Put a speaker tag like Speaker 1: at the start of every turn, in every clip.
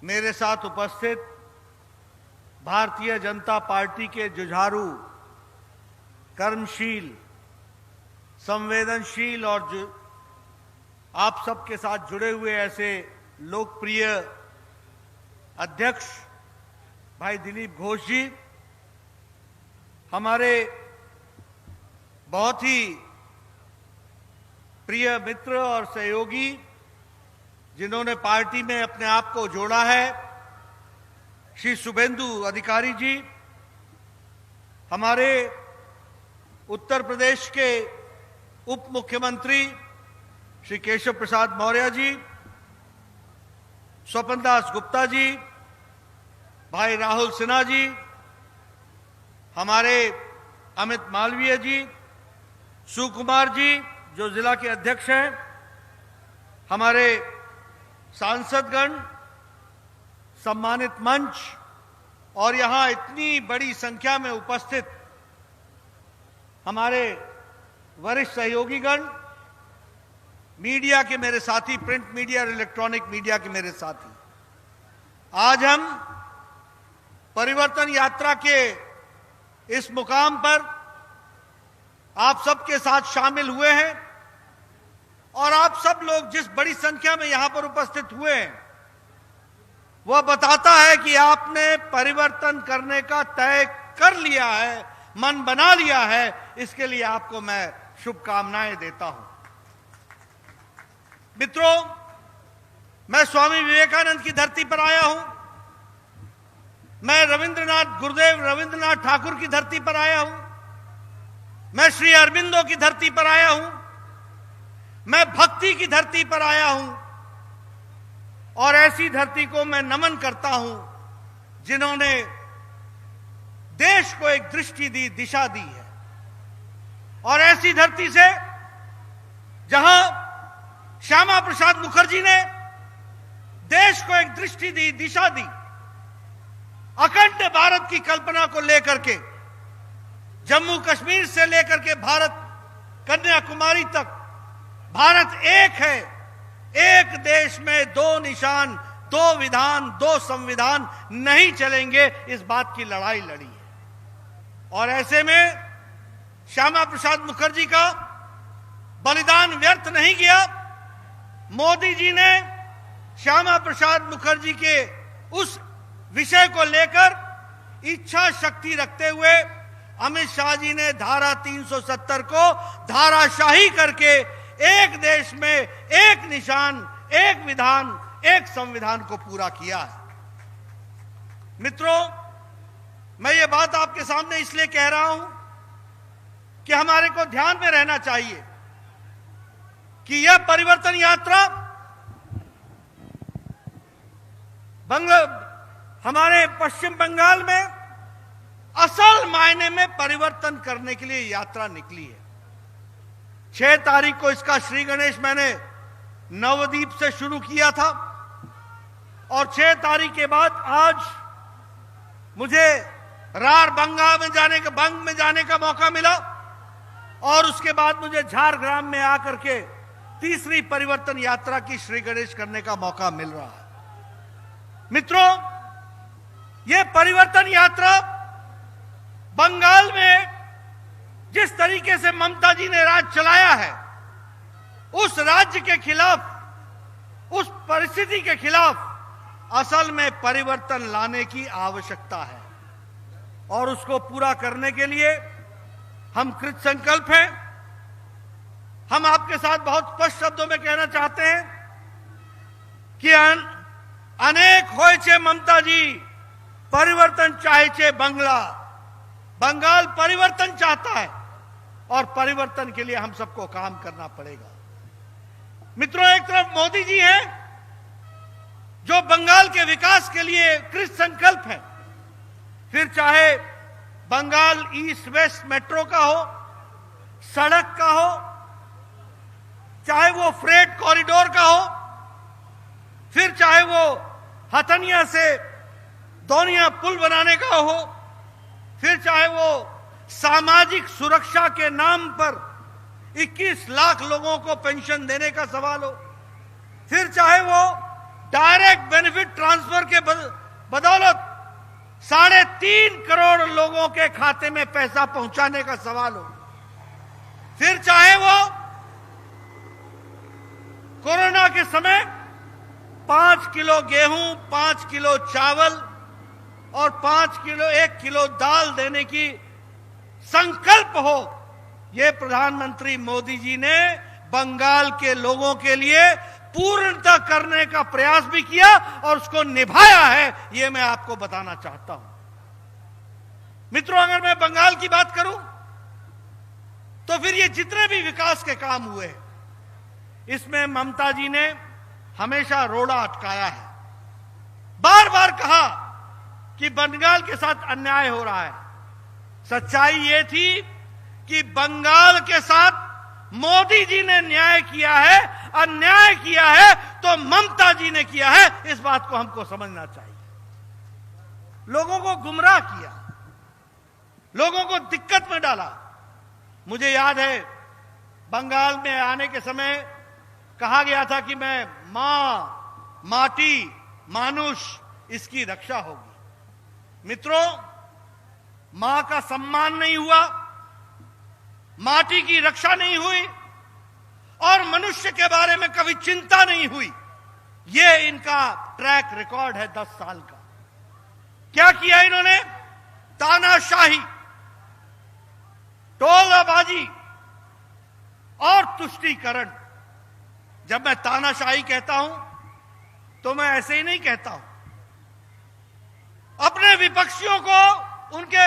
Speaker 1: मेरे साथ उपस्थित भारतीय जनता पार्टी के जुझारू, कर्मशील, संवेदनशील और आप सबके साथ जुड़े हुए ऐसे लोकप्रिय अध्यक्ष भाई दिलीप घोष जी, हमारे बहुत ही प्रिय मित्र और सहयोगी जिन्होंने पार्टी में अपने आप को जोड़ा है, श्री शुभेंदु अधिकारी जी, हमारे उत्तर प्रदेश के उप मुख्यमंत्री श्री केशव प्रसाद मौर्य जी, स्वपन दास गुप्ता जी, भाई राहुल सिन्हा जी, हमारे अमित मालवीय जी, सुकुमार जी जो जिला के अध्यक्ष हैं, हमारे सांसदगण, सम्मानित मंच और यहां इतनी बड़ी संख्या में उपस्थित हमारे वरिष्ठ सहयोगीगण, मीडिया के मेरे साथी, प्रिंट मीडिया और इलेक्ट्रॉनिक मीडिया के मेरे साथी, आज हम परिवर्तन यात्रा के इस मुकाम पर आप सबके साथ शामिल हुए हैं और आप सब लोग जिस बड़ी संख्या में यहां पर उपस्थित हुए हैं वह बताता है कि आपने परिवर्तन करने का तय कर लिया है, मन बना लिया है। इसके लिए आपको मैं शुभकामनाएं देता हूं। मित्रों, मैं स्वामी विवेकानंद की धरती पर आया हूं, मैं गुरुदेव रविंद्रनाथ ठाकुर की धरती पर आया हूं, मैं श्री अरबिंदो की धरती पर आया हूं, मैं भक्ति की धरती पर आया हूं और ऐसी धरती को मैं नमन करता हूं जिन्होंने देश को एक दृष्टि दी, दिशा दी है। और ऐसी धरती से जहां श्यामा प्रसाद मुखर्जी ने देश को एक दृष्टि दी, दिशा दी, अखंड भारत की कल्पना को लेकर के जम्मू कश्मीर से लेकर के भारत कन्याकुमारी तक भारत एक है, एक देश में दो निशान, दो विधान, दो संविधान नहीं चलेंगे, इस बात की लड़ाई लड़ी है। और ऐसे में श्यामा प्रसाद मुखर्जी का बलिदान व्यर्थ नहीं गया। मोदी जी ने श्यामा प्रसाद मुखर्जी के उस विषय को लेकर इच्छा शक्ति रखते हुए अमित शाह जी ने धारा 370 को धाराशाही करके एक देश में एक निशान, एक विधान, एक संविधान को पूरा किया है। मित्रों, मैं ये बात आपके सामने इसलिए कह रहा हूं कि हमारे को ध्यान में रहना चाहिए कि यह परिवर्तन यात्रा हमारे पश्चिम बंगाल में असल मायने में परिवर्तन करने के लिए यात्रा निकली है। 6 तारीख को इसका श्री गणेश मैंने नवद्वीप से शुरू किया था और 6 तारीख के बाद आज मुझे रार बंगा में बंग में जाने का मौका मिला और उसके बाद मुझे झारग्राम में आकर के तीसरी परिवर्तन यात्रा की श्री गणेश करने का मौका मिल रहा है। मित्रों, यह परिवर्तन यात्रा बंगाल में जिस तरीके से ममता जी ने राज चलाया है, उस राज्य के खिलाफ, उस परिस्थिति के खिलाफ असल में परिवर्तन लाने की आवश्यकता है और उसको पूरा करने के लिए हम कृत संकल्प हैं। हम आपके साथ बहुत स्पष्ट शब्दों में कहना चाहते हैं कि अनेक होय छे ममता जी, परिवर्तन चाहे छे बंगाल परिवर्तन चाहता है और परिवर्तन के लिए हम सबको काम करना पड़ेगा। मित्रों, एक तरफ मोदी जी हैं जो बंगाल के विकास के लिए कृत संकल्प है, फिर चाहे बंगाल ईस्ट वेस्ट मेट्रो का हो, सड़क का हो, चाहे वो फ्रेट कॉरिडोर का हो, फिर चाहे वो हथनिया से दोनिया पुल बनाने का हो, फिर चाहे वो सामाजिक सुरक्षा के नाम पर 21 लाख लोगों को पेंशन देने का सवाल हो, फिर चाहे वो डायरेक्ट बेनिफिट ट्रांसफर ऑफर के बदौलत 3.5 करोड़ लोगों के खाते में पैसा पहुंचाने का सवाल हो, फिर चाहे वो कोरोना के समय 5 किलो गेहूं, 5 किलो चावल और 1 किलो दाल देने की संकल्प हो, ये प्रधानमंत्री मोदी जी ने बंगाल के लोगों के लिए पूर्णतः करने का प्रयास भी किया और उसको निभाया है, ये मैं आपको बताना चाहता हूं। मित्रों, अगर मैं बंगाल की बात करूं तो फिर ये जितने भी विकास के काम हुए, इसमें ममता जी ने हमेशा रोड़ा अटकाया है। बार बार कहा कि बंगाल के साथ अन्याय हो रहा है। सच्चाई ये थी कि बंगाल के साथ मोदी जी ने न्याय किया है, अन्याय किया है तो ममता जी ने किया है। इस बात को हमको समझना चाहिए। लोगों को गुमराह किया, लोगों को दिक्कत में डाला। मुझे याद है बंगाल में आने के समय कहा गया था कि मैं मां, माटी, मानुष, इसकी रक्षा होगी। मित्रों, मां का सम्मान नहीं हुआ, माटी की रक्षा नहीं हुई और मनुष्य के बारे में कभी चिंता नहीं हुई। ये इनका ट्रैक रिकॉर्ड है 10 साल का। क्या किया इन्होंने? तानाशाही, टोलाबाजी और तुष्टीकरण। जब मैं तानाशाही कहता हूं तो मैं ऐसे ही नहीं कहता हूं। अपने विपक्षियों को, उनके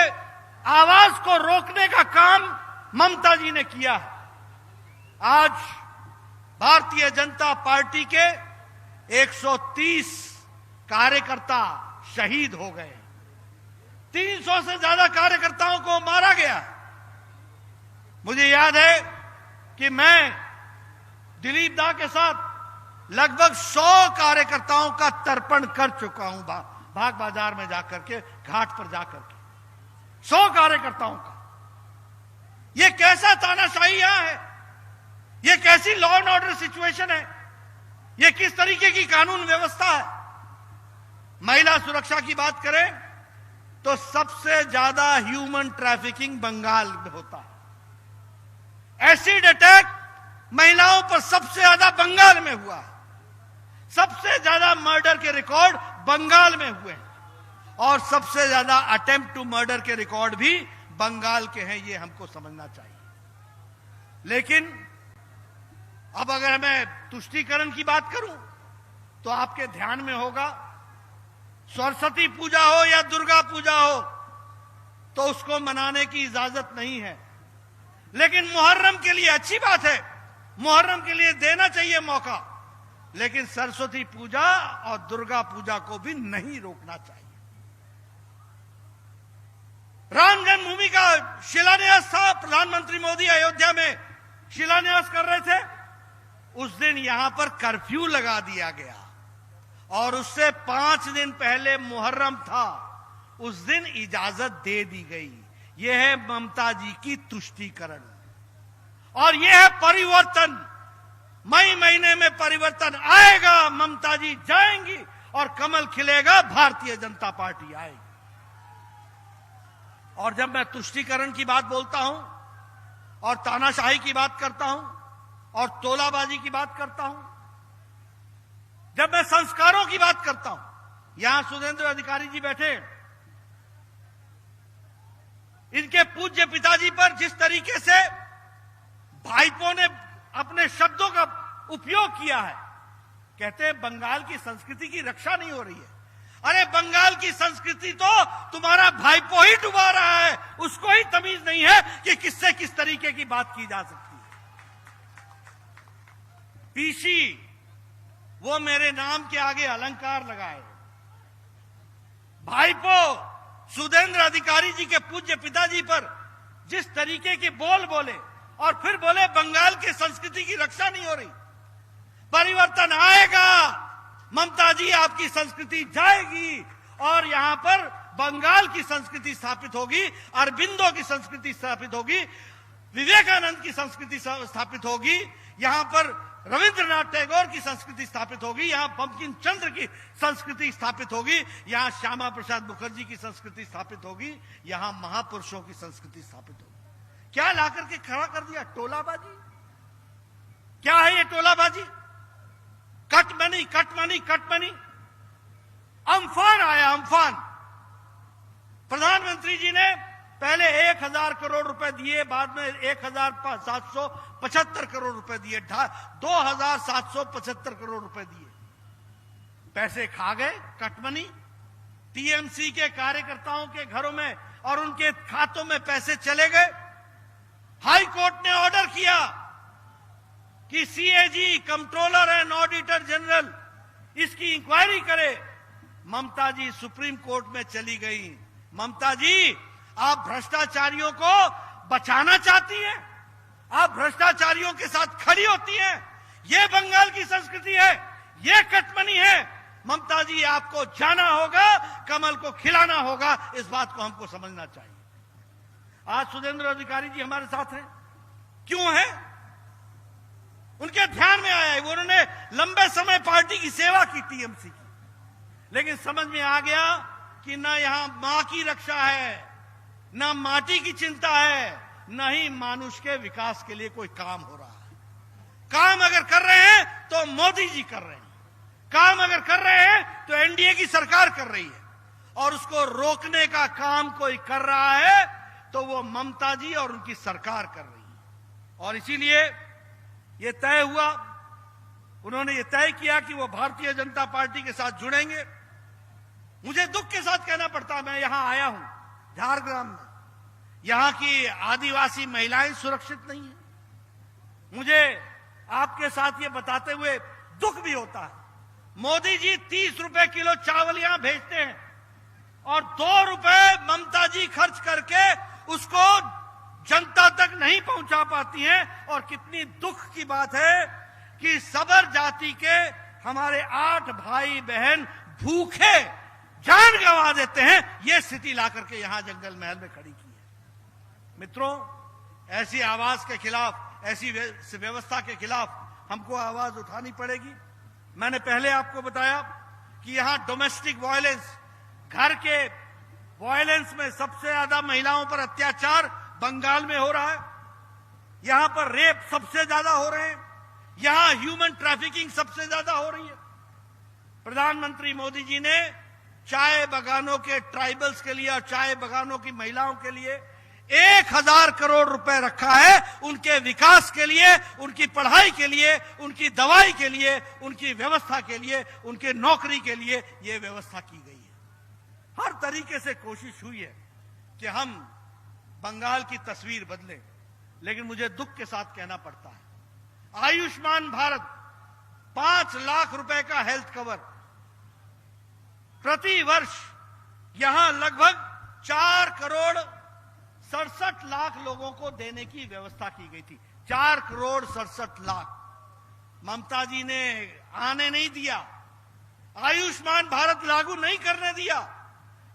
Speaker 1: आवाज को रोकने का काम ममता जी ने किया है। आज भारतीय जनता पार्टी के 130 कार्यकर्ता शहीद हो गए। 300 से ज्यादा कार्यकर्ताओं को मारा गया। मुझे याद है कि मैं दिलीप दा के साथ लगभग 100 कार्यकर्ताओं का तर्पण कर चुका हूं, भाग बाजार में जाकर के, घाट पर जाकर के 100 कार्यकर्ताओं का। यह कैसा तानाशाही यहां है? यह कैसी लॉ एंड ऑर्डर सिचुएशन है? यह किस तरीके की कानून व्यवस्था है? महिला सुरक्षा की बात करें तो सबसे ज्यादा ह्यूमन ट्रैफिकिंग बंगाल में होता है। एसिड अटैक महिलाओं पर सबसे ज्यादा बंगाल में हुआ है। सबसे ज्यादा मर्डर के रिकॉर्ड बंगाल में हुए हैं और सबसे ज्यादा अटेम्प्ट टू मर्डर के रिकॉर्ड भी बंगाल के हैं। ये हमको समझना चाहिए। लेकिन अब अगर मैं तुष्टीकरण की बात करूं तो आपके ध्यान में होगा, सरस्वती पूजा हो या दुर्गा पूजा हो तो उसको मनाने की इजाजत नहीं है। लेकिन मुहर्रम के लिए अच्छी बात है, मुहर्रम के लिए देना चाहिए मौका। लेकिन सरस्वती पूजा और दुर्गा पूजा को भी नहीं रोकना चाहिए। राम जन्मभूमि का शिलान्यास था, प्रधानमंत्री मोदी अयोध्या में शिलान्यास कर रहे थे। उस दिन यहां पर कर्फ्यू लगा दिया गया और उससे 5 दिन पहले मुहर्रम था, उस दिन इजाजत दे दी गई। यह है ममता जी की तुष्टीकरण और यह है परिवर्तन। मई महीने में परिवर्तन आएगा, ममता जी जाएंगी और कमल खिलेगा, भारतीय जनता पार्टी आएगी। और जब मैं तुष्टीकरण की बात बोलता हूं और तानाशाही की बात करता हूं और तोलाबाजी की बात करता हूं, जब मैं संस्कारों की बात करता हूं, यहां सुरेंद्र अधिकारी जी बैठे, इनके पूज्य पिताजी पर जिस तरीके से भाइपों ने अपने शब्दों का उपयोग किया है, कहते हैं बंगाल की संस्कृति की रक्षा नहीं हो रही है। अरे बंगाल की संस्कृति तो तुम्हारा भाइपो ही डुबा रहा है, उसको ही तमीज नहीं है कि किससे किस तरीके की बात की जा सकती है। पीसी वो मेरे नाम के आगे अलंकार लगाए। भाइपो सुरेंद्र अधिकारी जी के पूज्य पिताजी पर जिस तरीके के बोल बोले और फिर बोले बंगाल की संस्कृति की रक्षा नहीं हो रही। परिवर्तन आएगा, ममता जी आपकी संस्कृति जाएगी और यहां पर बंगाल की संस्कृति स्थापित होगी, अरबिंदो की संस्कृति स्थापित होगी, विवेकानंद की संस्कृति स्थापित होगी। यहां पर रविंद्रनाथ टैगोर की संस्कृति स्थापित होगी, यहां बंकिम चंद्र की संस्कृति स्थापित होगी, यहां श्यामा प्रसाद मुखर्जी की संस्कृति स्थापित होगी, यहां महापुरुषों की संस्कृति स्थापित होगी। क्या लाकर के खड़ा कर दिया? टोलाबाजी। क्या है ये टोलाबाजी? Cut money, cut money, cut money. Amphan आया, अम्फान। प्रधानमंत्री जी ने पहले 1000 करोड़ रुपए दिए, बाद में 1775 करोड़ रुपए दिए, 2775 करोड़ रुपए दिए। पैसे खा गए, कटमनी। टीएमसी के कार्यकर्ताओं के घरों में और उनके खातों में पैसे चले गए। हाई कोर्ट ने ऑर्डर किया कि CAG, controller and auditor general इसकी इंक्वायरी करे। ममता जी सुप्रीम कोर्ट में चली गई। ममता जी, आप भ्रष्टाचारियों को बचाना चाहती हैं, आप भ्रष्टाचारियों के साथ खड़ी होती हैं। ये बंगाल की संस्कृति है, ये कटमनी है। ममता जी, आपको जाना होगा, कमल को खिलाना होगा। इस बात को हमको समझना चाहिए। आज सुरेंद्र अधिकारी जी हमारे साथ हैं। क्यों है? उनके ध्यान में आया है, उन्होंने लंबे समय पार्टी की सेवा की, टीएमसी की, लेकिन समझ में आ गया कि ना यहां मां की रक्षा है, ना माटी की चिंता है, न ही मानुष के विकास के लिए कोई काम हो रहा है। काम अगर कर रहे हैं तो मोदी जी कर रहे हैं, काम अगर कर रहे हैं तो एनडीए की सरकार कर रही है, और उसको रोकने का काम कोई कर रहा है तो वो ममता जी और उनकी सरकार कर रही है। और इसीलिए ये तय हुआ, उन्होंने ये तय किया कि वो भारतीय जनता पार्टी के साथ जुड़ेंगे। मुझे दुख के साथ कहना पड़ता, मैं यहां आया हूं झारग्राम में, यहां की आदिवासी महिलाएं सुरक्षित नहीं है। मुझे आपके साथ ये बताते हुए दुख भी होता है। मोदी जी 30 रुपए किलो चावल यहां भेजते हैं और 2 रुपए ममता जी खर्च करके उसको जनता तक नहीं पहुंचा पाती हैं। और कितनी दुख की बात है कि सबर जाति के हमारे 8 भाई बहन भूखे जान गंवा देते हैं। यह स्थिति लाकर के यहां जंगल महल में खड़ी की है। मित्रों, ऐसी आवाज के खिलाफ, ऐसी व्यवस्था के खिलाफ हमको आवाज उठानी पड़ेगी। मैंने पहले आपको बताया कि यहां डोमेस्टिक वायलेंस, घर के वायलेंस में सबसे ज्यादा महिलाओं पर अत्याचार बंगाल में हो रहा है। यहां पर रेप सबसे ज्यादा हो रहे हैं, यहां ह्यूमन ट्रैफिकिंग सबसे ज्यादा हो रही है। प्रधानमंत्री मोदी जी ने चाय बागानों के ट्राइबल्स के लिए और चाय बागानों की महिलाओं के लिए 1000 करोड़ रुपए रखा है, उनके विकास के लिए, उनकी पढ़ाई के लिए, उनकी दवाई के लिए, उनकी व्यवस्था के लिए, उनके नौकरी के लिए यह व्यवस्था की गई है। हर तरीके से कोशिश हुई है कि हम बंगाल की तस्वीर बदलें, लेकिन मुझे दुख के साथ कहना पड़ता है, आयुष्मान भारत 5 लाख रुपए का हेल्थ कवर प्रति वर्ष यहां लगभग 4,67,00,000 लोगों को देने की व्यवस्था की गई थी। 4,67,00,000 ममता जी ने आने नहीं दिया, आयुष्मान भारत लागू नहीं करने दिया।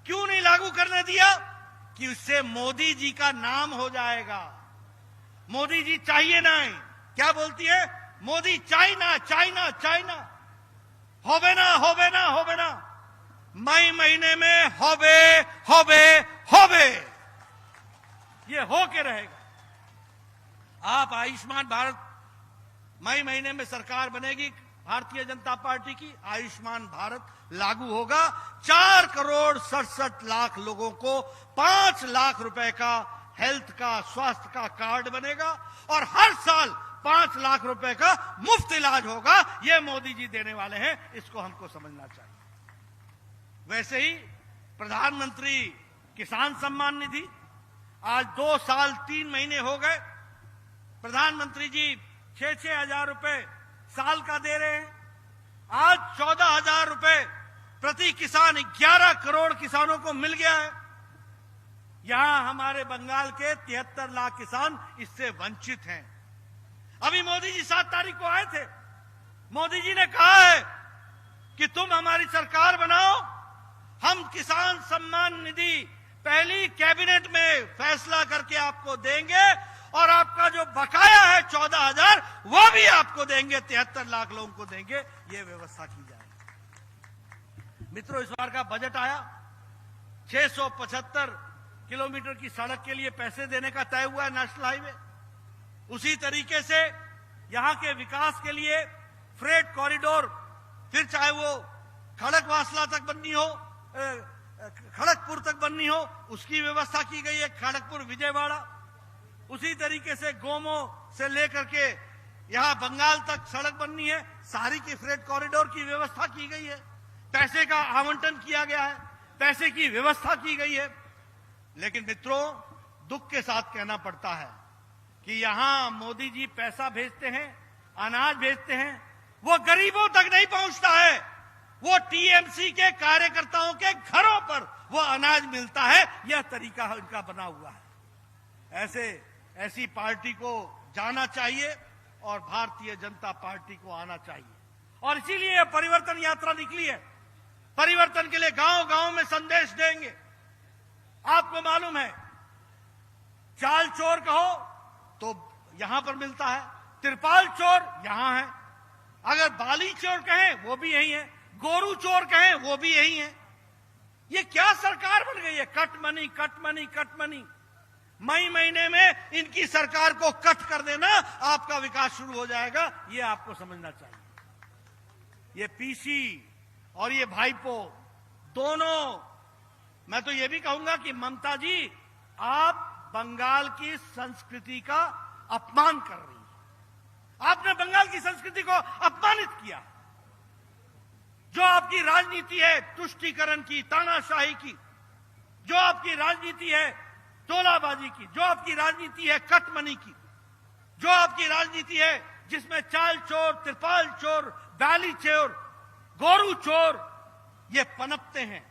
Speaker 1: क्यों नहीं लागू करने दिया? कि उससे मोदी जी का नाम हो जाएगा। मोदी जी चाहिए नहीं, क्या बोलती है? मोदी चाइना, चाइना, चाइना, होबे ना, होबे ना, होबे ना। मई महीने में होबे, होबे, होबे, ये हो के रहेगा। आप आयुष्मान भारत, मई महीने में सरकार बनेगी भारतीय जनता पार्टी की, आयुष्मान भारत लागू होगा। 4,67,00,000 लोगों को 5 लाख रुपए का हेल्थ का, स्वास्थ्य का कार्ड बनेगा और हर साल 5 लाख रुपए का मुफ्त इलाज होगा। यह मोदी जी देने वाले हैं, इसको हमको समझना चाहिए। वैसे ही प्रधानमंत्री किसान सम्मान निधि, आज 2 साल 3 महीने हो गए, प्रधानमंत्री जी 6-6 हजार रुपए साल का दे रहे हैं। आज 14,000 रुपए प्रति किसान, 11 करोड़ किसानों को मिल गया है। यहां हमारे बंगाल के 73 लाख किसान इससे वंचित हैं। अभी मोदी जी 7 तारीख को आए थे, मोदी जी ने कहा है कि तुम हमारी सरकार बनाओ, हम किसान सम्मान निधि पहली कैबिनेट में फैसला करके आपको देंगे और आपका जो बकाया है 14,000 वो भी आपको देंगे, 73 लाख लोगों को देंगे। ये व्यवस्था की जाएगी। मित्रों, इस बार का बजट आया, 675 किलोमीटर की सड़क के लिए पैसे देने का तय हुआ है, नेशनल हाईवे। उसी तरीके से यहां के विकास के लिए फ्रेट कॉरिडोर, फिर चाहे वो खड़गवासला तक बननी हो, खड़गपुर तक बननी हो, उसकी व्यवस्था की गई है, खड़गपुर विजयवाड़ा। उसी तरीके से गोमो से लेकर के यहां बंगाल तक सड़क बननी है, सारी की फ्रेट कॉरिडोर की व्यवस्था की गई है, पैसे का आवंटन किया गया है, पैसे की व्यवस्था की गई है। लेकिन मित्रों, दुख के साथ कहना पड़ता है कि यहां मोदी जी पैसा भेजते हैं, अनाज भेजते हैं, वो गरीबों तक नहीं पहुंचता है, वो टीएमसी के कार्यकर्ताओं के घरों पर वो अनाज मिलता है। यह तरीका इनका बना हुआ है। ऐसी पार्टी को जाना चाहिए और भारतीय जनता पार्टी को आना चाहिए। और इसीलिए यह परिवर्तन यात्रा निकली है। परिवर्तन के लिए गांव गांव में संदेश देंगे। आपको मालूम है, चाल चोर कहो तो यहां पर मिलता है, तिरपाल चोर यहां है, अगर बाली चोर कहें वो भी यही है, गोरू चोर कहें वो भी यही है। ये क्या सरकार बन गई है? Cut money, cut money, cut money. मई महीने में इनकी सरकार को कट कर देना, आपका विकास शुरू हो जाएगा। ये आपको समझना चाहिए। ये पीसी और ये भाईपो दोनों, मैं तो ये भी कहूंगा कि ममता जी, आप बंगाल की संस्कृति का अपमान कर रही हैं। आपने बंगाल की संस्कृति को अपमानित किया। जो आपकी राजनीति है तुष्टीकरण की, तानाशाही की, जो आपकी राजनीति है तोलाबाजी की, जो आपकी राजनीति है कटमनी की, जो आपकी राजनीति है जिसमें चाल चोर, त्रिपाल चोर, बैली चोर, गोरू चोर ये पनपते हैं,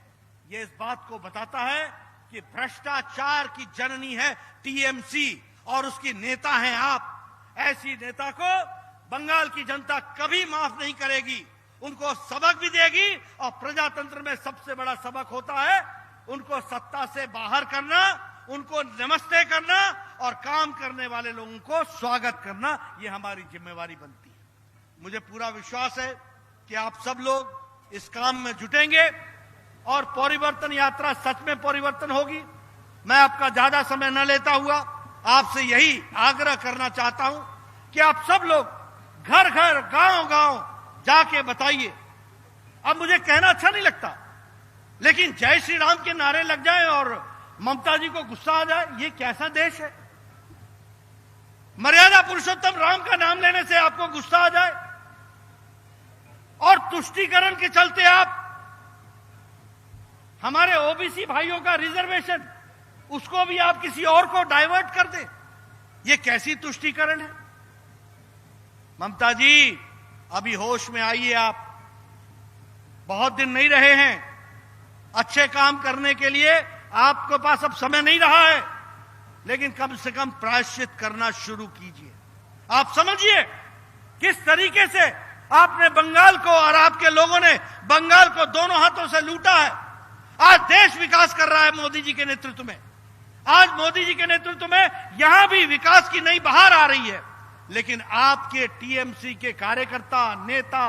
Speaker 1: ये इस बात को बताता है कि भ्रष्टाचार की जननी है टीएमसी और उसकी नेता हैं आप। ऐसी नेता को बंगाल की जनता कभी माफ नहीं करेगी। उनको सबक भी देगी और प्रजातंत्र में सबसे बड़ा सबक होता है उनको सत्ता से बाहर करना, उनको नमस्ते करना और काम करने वाले लोगों को स्वागत करना। ये हमारी जिम्मेवारी बनती है। मुझे पूरा विश्वास है कि आप सब लोग इस काम में जुटेंगे और परिवर्तन यात्रा सच में परिवर्तन होगी। मैं आपका ज्यादा समय न लेता हुआ आपसे यही आग्रह करना चाहता हूं कि आप सब लोग घर घर, गांव गांव जाके बताइए। अब मुझे कहना अच्छा नहीं लगता, लेकिन जय श्री राम के नारे लग जाए और ममता जी को गुस्सा आ जाए, ये कैसा देश है? मर्यादा पुरुषोत्तम राम का नाम लेने से आपको गुस्सा आ जाए और तुष्टीकरण के चलते आप हमारे ओबीसी भाइयों का रिजर्वेशन, उसको भी आप किसी और को डाइवर्ट कर दें, ये कैसी तुष्टीकरण है? ममता जी, अभी होश में आइए। आप बहुत दिन नहीं रहे हैं, अच्छे काम करने के लिए आपके पास अब समय नहीं रहा है, लेकिन कम से कम प्रायश्चित करना शुरू कीजिए। आप समझिए किस तरीके से आपने बंगाल को और आपके लोगों ने बंगाल को दोनों हाथों से लूटा है। आज देश विकास कर रहा है मोदी जी के नेतृत्व में। आज मोदी जी के नेतृत्व में यहां भी विकास की नई बहार आ रही है, लेकिन आपके टीएमसी के कार्यकर्ता, नेता,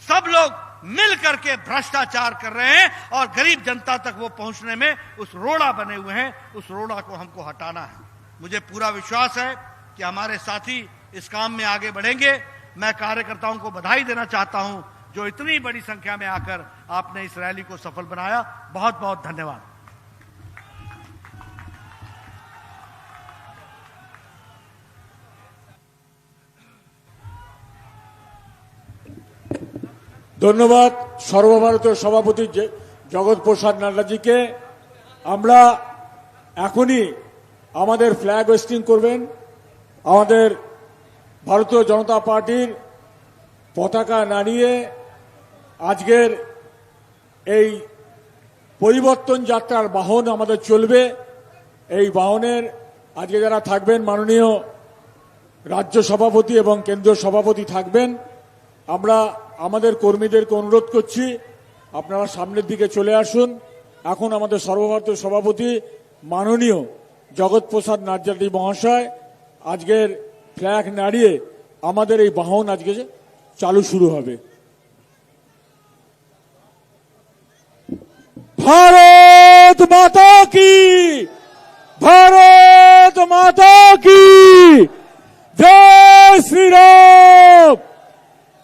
Speaker 1: सब लोग मिल करके भ्रष्टाचार कर रहे हैं और गरीब जनता तक वो पहुंचने में उस रोड़ा बने हुए हैं। उस रोड़ा को हमको हटाना है। मुझे पूरा विश्वास है कि हमारे साथी इस काम में आगे बढ़ेंगे। मैं कार्यकर्ताओं को बधाई देना चाहता हूं जो इतनी बड़ी संख्या में आकर आपने इस रैली को सफल बनाया। बहुत बहुत धन्यवाद।
Speaker 2: ধন্যবাদ সর্বভারতীয় সভাপতি জগৎ প্রসাদ নাড্ডাজিকে। আমরা এখনই আমাদের ফ্ল্যাগ হোয়েস্টিং করবেন। আমাদের ভারতীয় জনতা পার্টির পতাকা নাড়িয়ে আজকের এই পরিবর্তন যাত্রার বাহন আমাদের চলবে। এই বাহনের আজকে যারা থাকবেন মাননীয় রাজ্য সভাপতি এবং কেন্দ্রীয় সভাপতি থাকবেন। আমরা আমাদের কর্মীদেরকে অনুরোধ করছি আপনারা সামনের দিকে চলে আসুন। এখন আমাদের সর্বভারতীয় সভাপতি মাননীয় জগৎ প্রসাদ নাড্ডাজি মহাশয় আজকের ফ্ল্যাগ নাড়িয়ে আমাদের এই বাহন আজকে চালু শুরু হবে। ভারত মাতা কি, ভারত মাতা কি, জয় শ্রীরাম,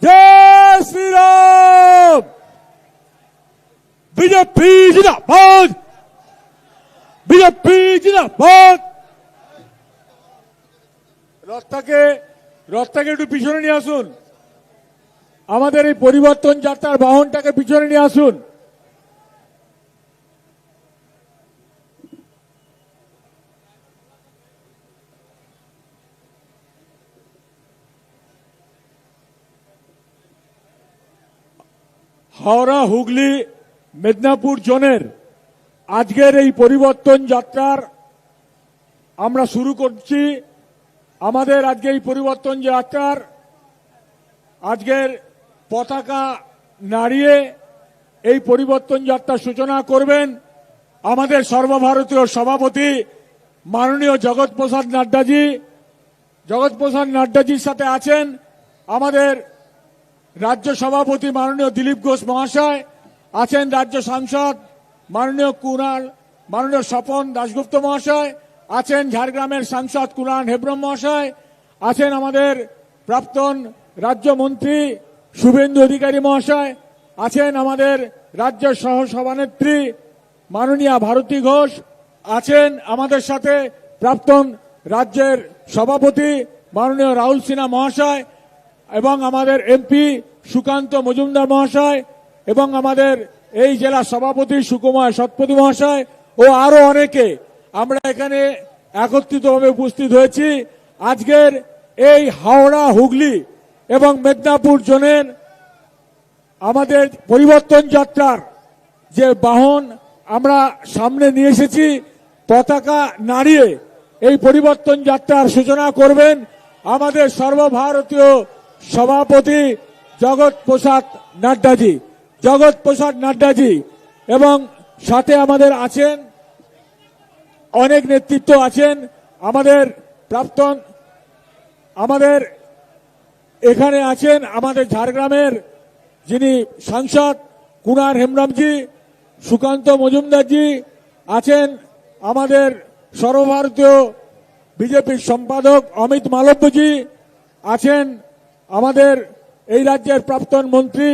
Speaker 2: জয় শ্রীরাম। বিজেপি জিন্দাবাদ, বিজেপি জিন্দাবাদ। রথটাকে একটু পিছনে নিয়ে আসুন, আমাদের এই পরিবর্তন যাত্রার বাহনটাকে পিছনে নিয়ে আসুন। হাওড়া হুগলি মেদিনীপুর জোনের আজকের এই পরিবর্তন যাত্রার আমরা শুরু করছি। আমাদের আজকে এই পরিবর্তন যাত্রার আজকের পতাকা নাড়িয়ে এই পরিবর্তন যাত্রার সূচনা করবেন আমাদের সর্বভারতীয় সভাপতি মাননীয় জগৎ প্রসাদ নাড্ডাজি। জগৎ প্রসাদ নাড্ডাজির সাথে আছেন আমাদের রাজ্য সভাপতি মাননীয় দিলীপ ঘোষ মহাশয়, আছেন রাজ্য সাংসদ মাননীয় মাননীয় স্বপন দাশগুপ্ত মহাশয়, আছেন ঝাড়গ্রামের সাংসদ কুনাল হেমব্রম মহাশয়, আছেন আমাদের প্রাক্তন রাজ্যমন্ত্রী শুভেন্দু অধিকারী মহাশয়, আছেন আমাদের রাজ্য সহ সভানেত্রী মাননীয়া ভারতী ঘোষ, আছেন আমাদের সাথে প্রাক্তন রাজ্যের সভাপতি মাননীয় রাহুল সিনহা মহাশয়, এবং আমাদের এমপি সুকান্ত মজুমদার মহাশয়, এবং আমাদের এই জেলা সভাপতি সুকুমার শতপথী মহাশয় ও আরো অনেকে আমরা এখানে একত্রিতভাবে উপস্থিত হয়েছি। আজকের এই হাওড়া হুগলি এবং মেদিনীপুর জোনের আমাদের পরিবর্তন যাত্রার যে বাহন আমরা সামনে নিয়ে এসেছি, পতাকা নাড়িয়ে এই পরিবর্তন যাত্রার সূচনা করবেন আমাদের সর্বভারতীয় সভাপতি জগৎ প্রসাদ নাড্ডাজি। জগৎ প্রসাদ নাড্ডাজি এবং সাথে আমাদের আছেন অনেক নেতৃত্ব আছেন, আমাদের প্রাক্তন, আমাদের এখানে আছেন আমাদের ঝাড়গ্রামের যিনি সাংসদ কুনাল হেমব্রমজি, সুকান্ত মজুমদারজি, আছেন আমাদের সর্বভারতীয় বিজেপির সম্পাদক অমিত মালব্যজি, আছেন আমাদের এই রাজ্যের প্রাক্তন মন্ত্রী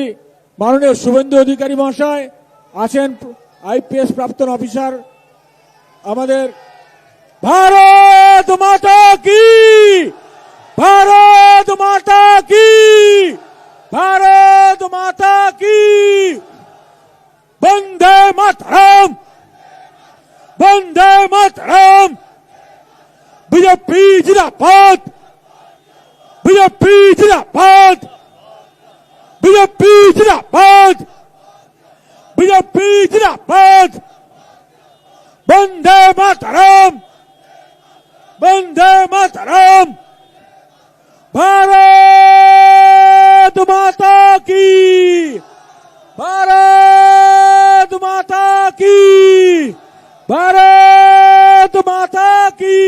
Speaker 2: মাননীয় শুভেন্দু অধিকারী মহাশয়, আছেন আইপিএস প্রাক্তন অফিসার আমাদের। ভারত মাতা কি, ভারত মাতা কি, ভারত মাতা কি, বন্দে মাতরম, বন্দে মাতরম। বিজেপি জিন্দাবাদ, বিজেপি জিন্দাবাদ, বিজেপি জিন্দাবাদ, বিজেপি জিন্দাবাদ। বন্দে মাতরম, বন্দে মাতরম। ভারত মাতা কি, ভারত মাতা কি, ভারত মাতা কি।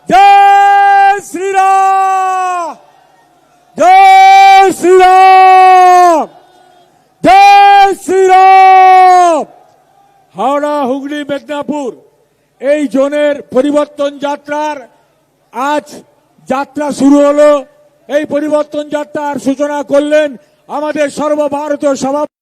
Speaker 2: জয় শ্রীরাম, জয় শ্রীরাম, জয় শ্রীরাম। হাওড়া হুগলি মেদিনীপুর এই জোনের পরিবর্তন যাত্রার আজ যাত্রা শুরু হলো। এই পরিবর্তন যাত্রার সূচনা করলেন আমাদের সর্বভারতীয় সভাপতি